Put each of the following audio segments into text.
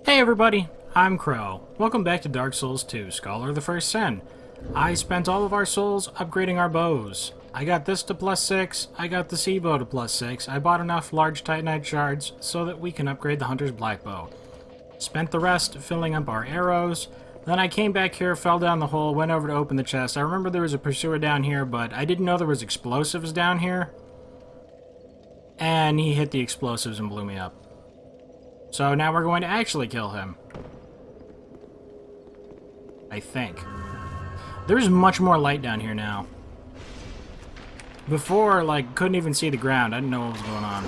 Hey everybody, I'm Crow. Welcome back to Dark Souls 2, Scholar of the First Sin. I spent all of our souls upgrading our bows. I got this to +6, I got the sea bow to +6, I bought enough large titanite shards so that we can upgrade the Hunter's Black Bow. Spent the rest filling up our arrows, then I came back here, fell down the hole, went over to open the chest. I remember there was a pursuer down here, but I didn't know there was explosives down here. And he hit the explosives and blew me up. So now we're going to actually kill him. I think. There's much more light down here now. Before, like, couldn't even see the ground. I didn't know what was going on.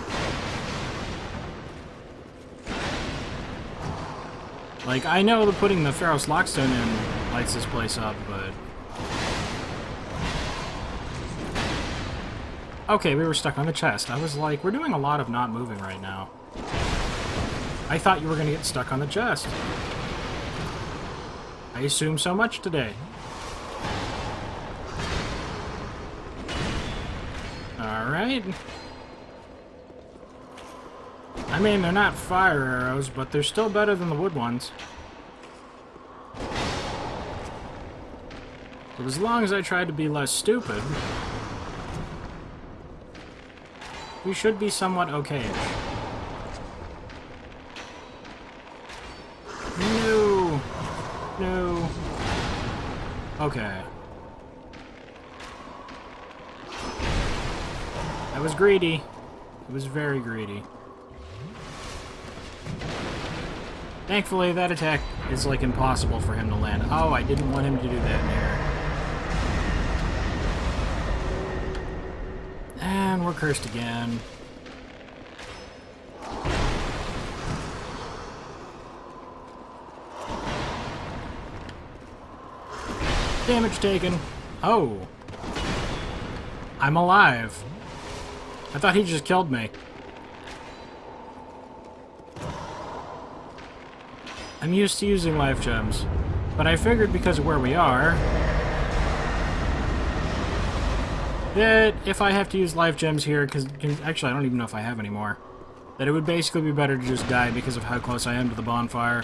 Like, I know that putting the Pharaoh's Lockstone in lights this place up, but... Okay, we were stuck on the chest. I was like, we're doing a lot of not moving right now. I thought you were going to get stuck on the chest. I assume so much today. Alright. I mean, they're not fire arrows, but they're still better than the wood ones. But as long as I tried to be less stupid, we should be somewhat okay-ish. No. No. Okay. That was greedy. It was very greedy. Thankfully, that attack is, like, impossible for him to land. Oh, I didn't want him to do that in air. And we're cursed again. Damage taken. Oh. I'm alive. I thought he just killed me. I'm used to using life gems, but I figured because of where we are, that if I have to use life gems here, because actually I don't even know if I have any more, that it would basically be better to just die because of how close I am to the bonfire.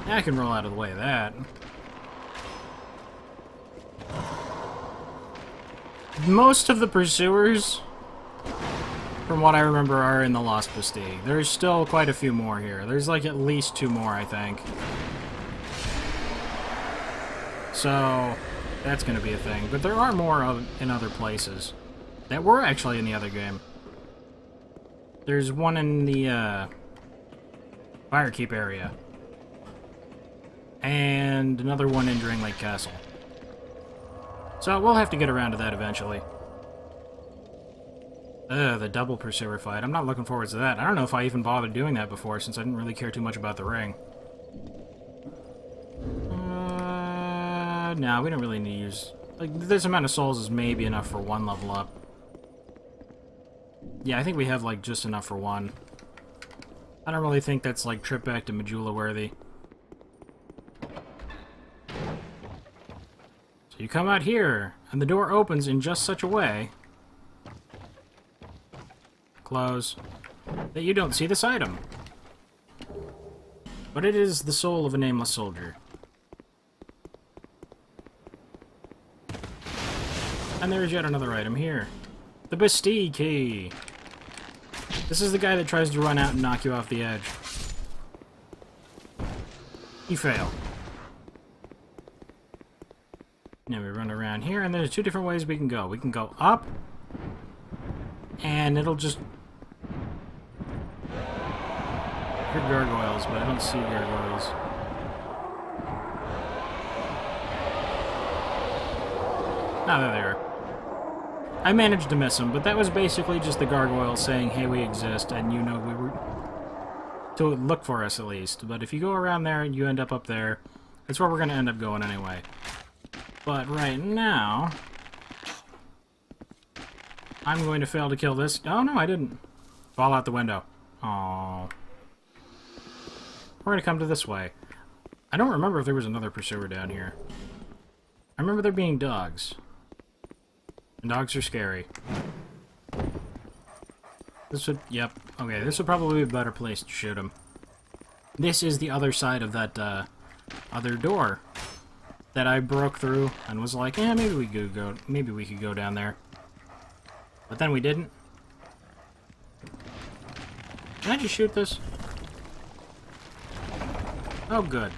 I can roll out of the way of that. Most of the pursuers, from what I remember, are in the Lost Bastille. There's still quite a few more here. There's like at least 2 more, I think. So, that's going to be a thing. But there are more in other places that were actually in the other game. There's one in the Firekeep area. And another one in Drain Lake Castle. So we'll have to get around to that eventually. The double pursuer fight. I'm not looking forward to that. I don't know if I even bothered doing that before, since I didn't really care too much about the ring. No, we don't really need to use... Like, this amount of souls is maybe enough for 1 level up. Yeah, I think we have, like, just enough for 1. I don't really think that's, like, trip back to Majula worthy. So you come out here, and the door opens in just such a way... Close. That you don't see this item. But it is the soul of a nameless soldier. And there is yet another item here. The Bastille Key. This is the guy that tries to run out and knock you off the edge. You fail. Now we run around here, and there's 2 different ways we can go. We can go up, and it'll just... I heard gargoyles, but I don't see gargoyles. Ah, there they are. I managed to miss them, but that was basically just the gargoyles saying, hey, we exist, and you know we were... to look for us, at least. But if you go around there and you end up there, that's where we're going to end up going anyway. But right now... I'm going to fail to kill this. Oh, no, I didn't. Fall out the window. Aww. We're going to come to this way. I don't remember if there was another pursuer down here. I remember there being dogs. And dogs are scary. This would... Yep. Okay, this would probably be a better place to shoot him. This is the other side of that, other door that I broke through and was like, yeah, maybe we could go down there. But then we didn't. Can I just shoot this? Oh, good.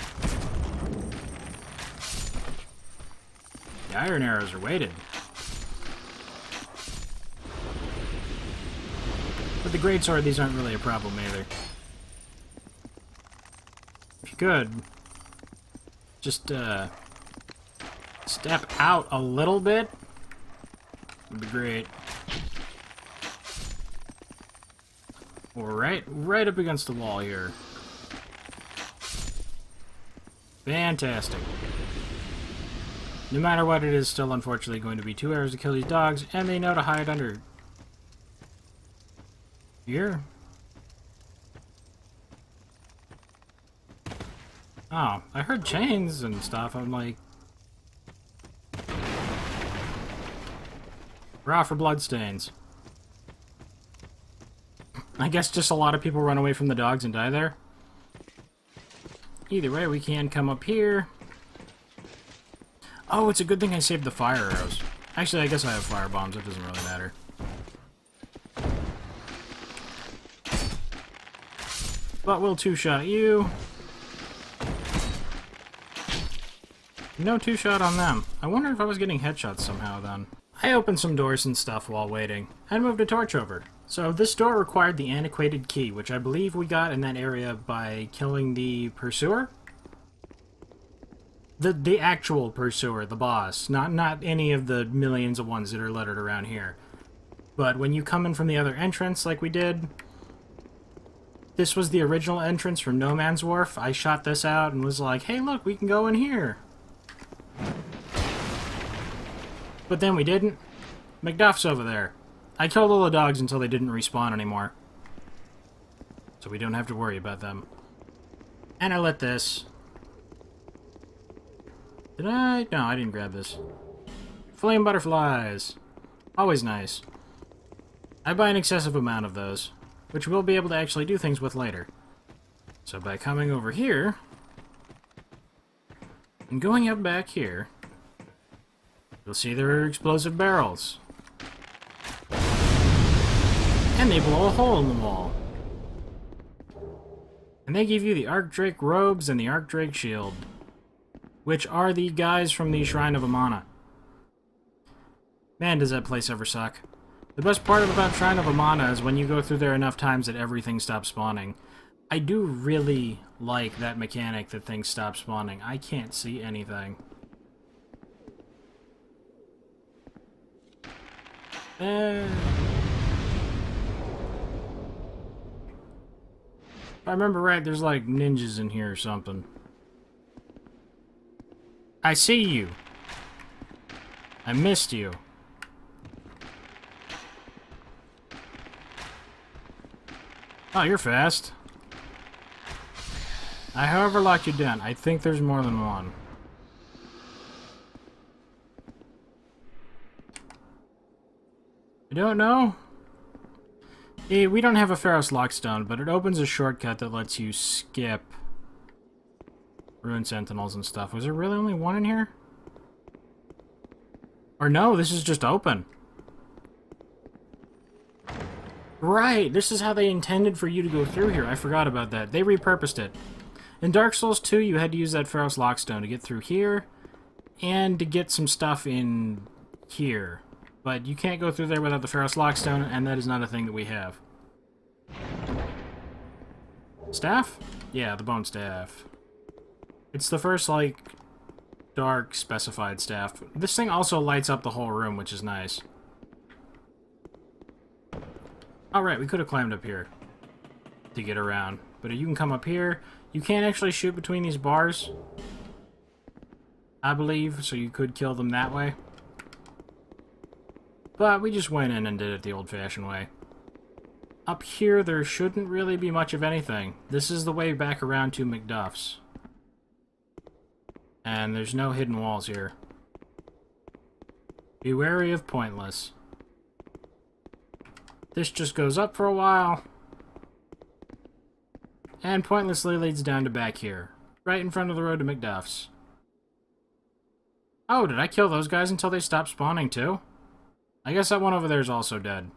The iron arrows are weighted. With the greatsword, these aren't really a problem either. If you could, just, step out a little bit, would be great. Or right up against the wall here. Fantastic. No matter what, it is still unfortunately going to be 2 hours to kill these dogs, and they know to hide under here. Oh, I heard chains and stuff. I'm like, raw for bloodstains. I guess just a lot of people run away from the dogs and die there. Either way, we can come up here. Oh, it's a good thing I saved the fire arrows. Actually, I guess I have fire bombs. It doesn't really matter. But we'll two-shot you. No two-shot on them. I wonder if I was getting headshots somehow then. I opened some doors and stuff while waiting, and moved a torch over. So this door required the antiquated key, which I believe we got in that area by killing the pursuer? The actual pursuer, the boss, not any of the millions of ones that are littered around here. But when you come in from the other entrance, like we did, this was the original entrance from No Man's Wharf. I shot this out and was like, hey look, we can go in here. But then we didn't. Macduff's over there. I killed all the dogs until they didn't respawn anymore. So we don't have to worry about them. And I lit this. Did I? No, I didn't grab this. Flame butterflies. Always nice. I buy an excessive amount of those, which we'll be able to actually do things with later. So by coming over here, and going up back here, you'll see there are explosive barrels. And they blow a hole in the wall. And they give you the Archdrake robes and the Archdrake shield, which are the guys from the Shrine of Amana. Man, does that place ever suck. The best part about Shrine of Amana is when you go through there enough times that everything stops spawning. I do really like that mechanic that things stop spawning. I can't see anything. If I remember right, there's like ninjas in here or something. I see you. I missed you. Oh, you're fast. I however locked you down. I think there's more than one. I don't know. We don't have a Pharaoh's Lockstone, but it opens a shortcut that lets you skip Ruin Sentinels and stuff. Was there really only one in here? Or no, this is just open. Right, this is how they intended for you to go through here. I forgot about that. They repurposed it. In Dark Souls 2, you had to use that Pharaoh's Lockstone to get through here, and to get some stuff in here. But you can't go through there without the Pharaoh's Lockstone, and that is not a thing that we have. Staff? Yeah, the bone staff. It's the first, like, dark specified staff. This thing also lights up the whole room, which is nice. Alright, we could have climbed up here to get around. But you can come up here. You can't actually shoot between these bars, I believe, so you could kill them that way. But we just went in and did it the old-fashioned way. Up here, there shouldn't really be much of anything. This is the way back around to Macduff's. And there's no hidden walls here. Be wary of pointless. This just goes up for a while. And pointlessly leads down to back here. Right in front of the road to McDuff's. Oh, did I kill those guys until they stopped spawning too? I guess that one over there is also dead.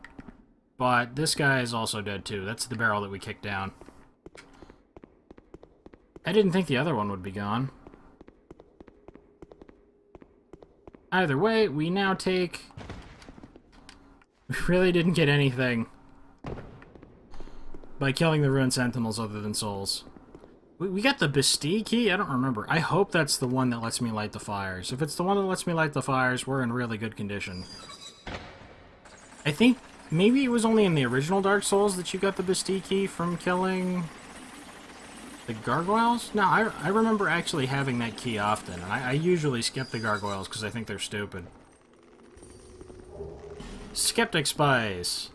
But this guy is also dead too. That's the barrel that we kicked down. I didn't think the other one would be gone. Either way, we now take... We really didn't get anything by killing the Ruined Sentinels other than souls. We got the Bastille key? I don't remember. I hope that's the one that lets me light the fires. If it's the one that lets me light the fires, we're in really good condition. I think maybe it was only in the original Dark Souls that you got the Bastille key from killing the gargoyles? No, I remember actually having that key often. And I usually skip the gargoyles because I think they're stupid. Skeptic Spice.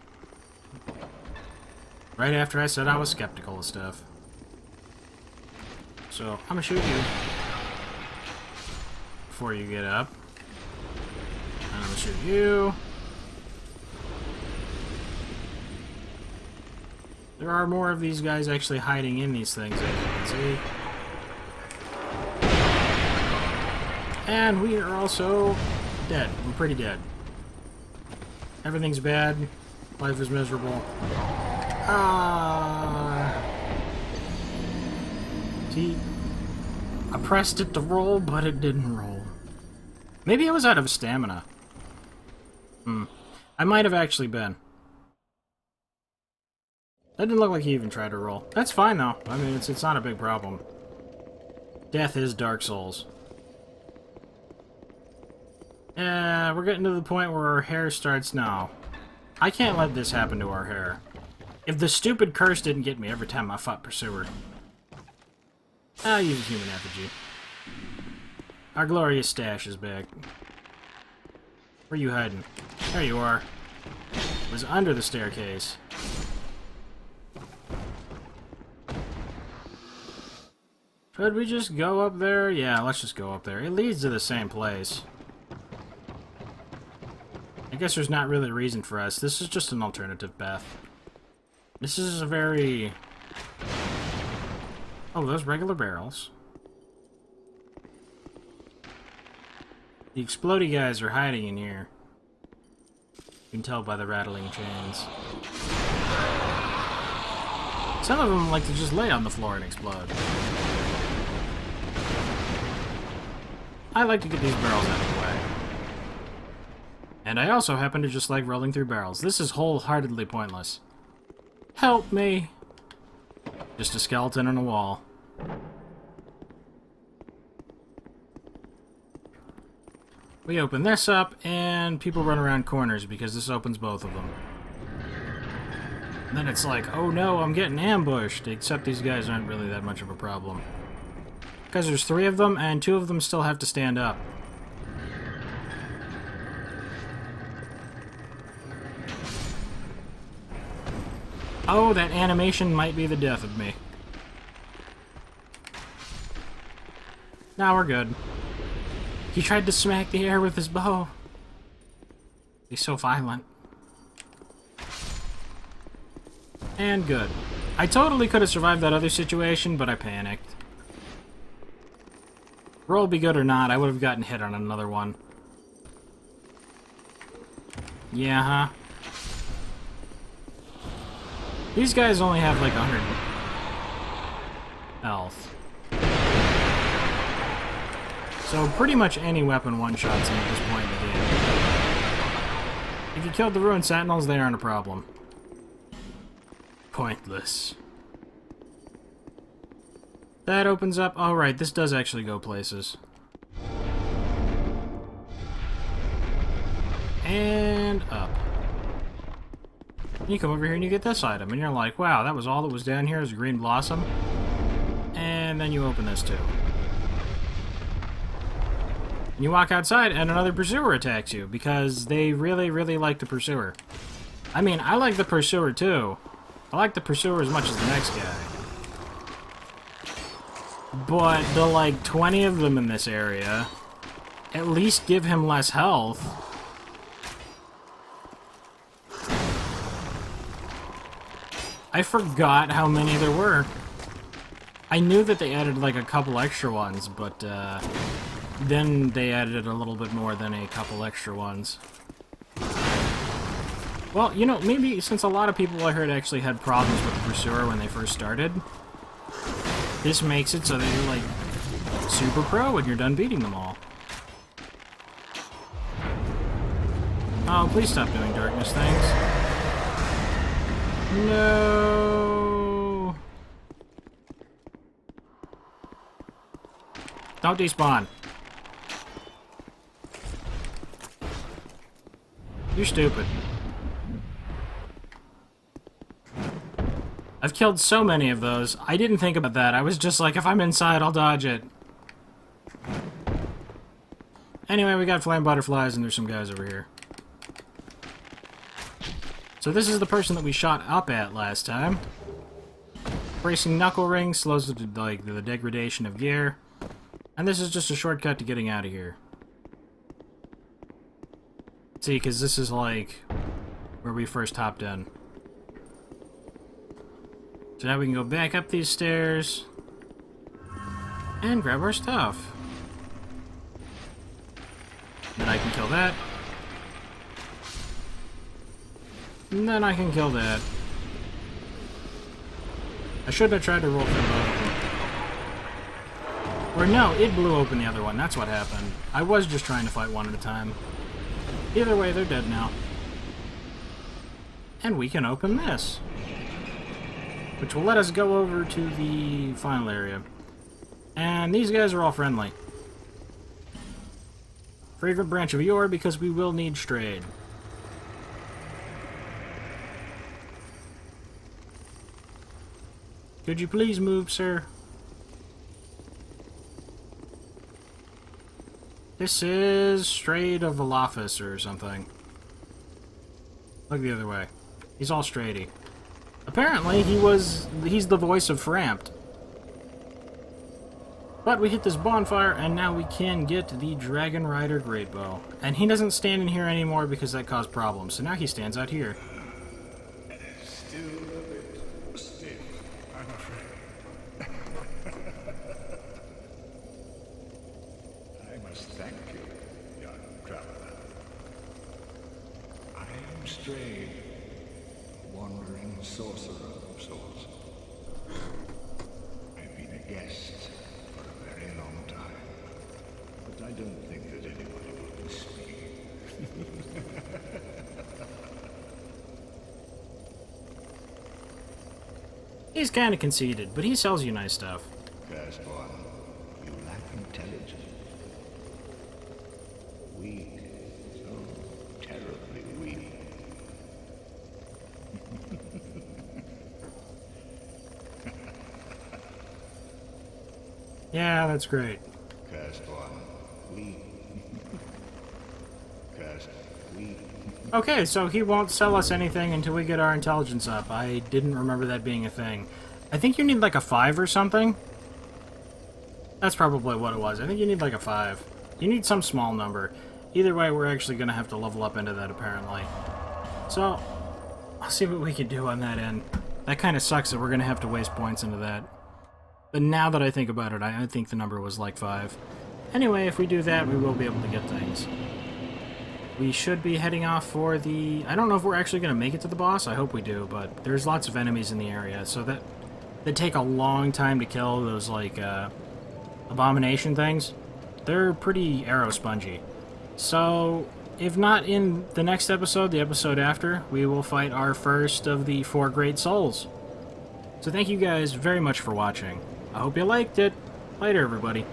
Right after I said I was skeptical of stuff. So, I'm gonna shoot you before you get up. I'm gonna shoot you. There are more of these guys actually hiding in these things, as you can see. And we are also dead. We're pretty dead. Everything's bad. Life is miserable. See, I pressed it to roll, but it didn't roll. Maybe I was out of stamina. I might have actually been. That didn't look like he even tried to roll. That's fine, though. I mean, it's not a big problem. Death is Dark Souls. We're getting to the point where our hair starts now. I can't let this happen to our hair. If the stupid curse didn't get me every time I fought Pursuer. I'll use a human effigy. Our glorious stash is back. Where are you hiding? There you are. It was under the staircase. Should we just go up there? Yeah, let's just go up there. It leads to the same place. I guess there's not really a reason for us. This is just an alternative path. This is a very... Oh, those regular barrels. The explodey guys are hiding in here. You can tell by the rattling chains. Some of them like to just lay on the floor and explode. I like to get these barrels out of the way. And I also happen to just like rolling through barrels. This is wholeheartedly pointless. Help me! Just a skeleton on a wall. We open this up, and people run around corners because this opens both of them. And then it's like, oh no, I'm getting ambushed, except these guys aren't really that much of a problem. Because there's 3 of them, and 2 of them still have to stand up. Oh, that animation might be the death of me. Now we're good. He tried to smack the air with his bow. He's so violent. And good. I totally could have survived that other situation, but I panicked. Roll be good or not, I would have gotten hit on another one. Yeah, huh? These guys only have like 100 health. So pretty much any weapon one-shots him at this point in the game. If you killed the Ruined Sentinels, they aren't a problem. Pointless. That opens up... Oh, right, this does actually go places. And up. You come over here and you get this item, and you're like, wow, that was all that was down here is a green blossom. And then you open this too. And you walk outside, and another Pursuer attacks you, because they really, really like the Pursuer. I mean, I like the Pursuer too. I like the Pursuer as much as the next guy. But the, like, 20 of them in this area, at least give him less health. I forgot how many there were. I knew that they added like a couple extra ones, but then they added a little bit more than a couple extra ones. Well, you know, maybe since a lot of people I heard actually had problems with the Pursuer when they first started, this makes it so that you're like super pro when you're done beating them all. Oh, please stop doing darkness things. No. Don't despawn. You're stupid. I've killed so many of those. I didn't think about that. I was just like, if I'm inside, I'll dodge it. Anyway, we got flame butterflies and there's some guys over here. So this is the person that we shot up at last time. Bracing knuckle ring slows the degradation of gear. And this is just a shortcut to getting out of here. See, because this is like where we first hopped in. So now we can go back up these stairs and grab our stuff. Then I can kill that. And then I can kill that. I should have tried to roll through both of them. Or no, it blew open the other one. That's what happened. I was just trying to fight one at a time. Either way, they're dead now. And we can open this, which will let us go over to the final area. And these guys are all friendly. Fragrant branch of yore, because we will need Straid. Could you please move, sir? This is Straid of Olaphis or something. Look the other way. He's all straighty. Apparently, he's the voice of Frampt. But we hit this bonfire, and now we can get the Dragon Rider Greatbow. And he doesn't stand in here anymore because that caused problems, so now he stands out here. Still a bit stiff, I'm afraid. I must thank you, young traveler. I am Straid, wandering sorcerer of sorts. I've been a guest for a very long time, but I don't think that anybody will miss me. He's kind of conceited, but he sells you nice stuff. Firstborn, you lack intelligence. Weak, so terribly weak. Yeah, that's great. Firstborn, weak. Cursed, weak. Okay, so he won't sell us anything until we get our intelligence up. I didn't remember that being a thing. I think you need like a 5 or something. That's probably what it was. I think you need like a 5. You need some small number. Either way, we're actually going to have to level up into that, apparently. So, I'll see what we can do on that end. That kind of sucks that we're going to have to waste points into that. But now that I think about it, I think the number was like 5. Anyway, if we do that, we will be able to get things. We should be heading off for the... I don't know if we're actually going to make it to the boss. I hope we do, but there's lots of enemies in the area, so that they take a long time to kill. Those, like, abomination things. They're pretty arrow spongy. So, if not in the next episode, the episode after, we will fight our first of the 4 Great Souls. So thank you guys very much for watching. I hope you liked it. Later, everybody.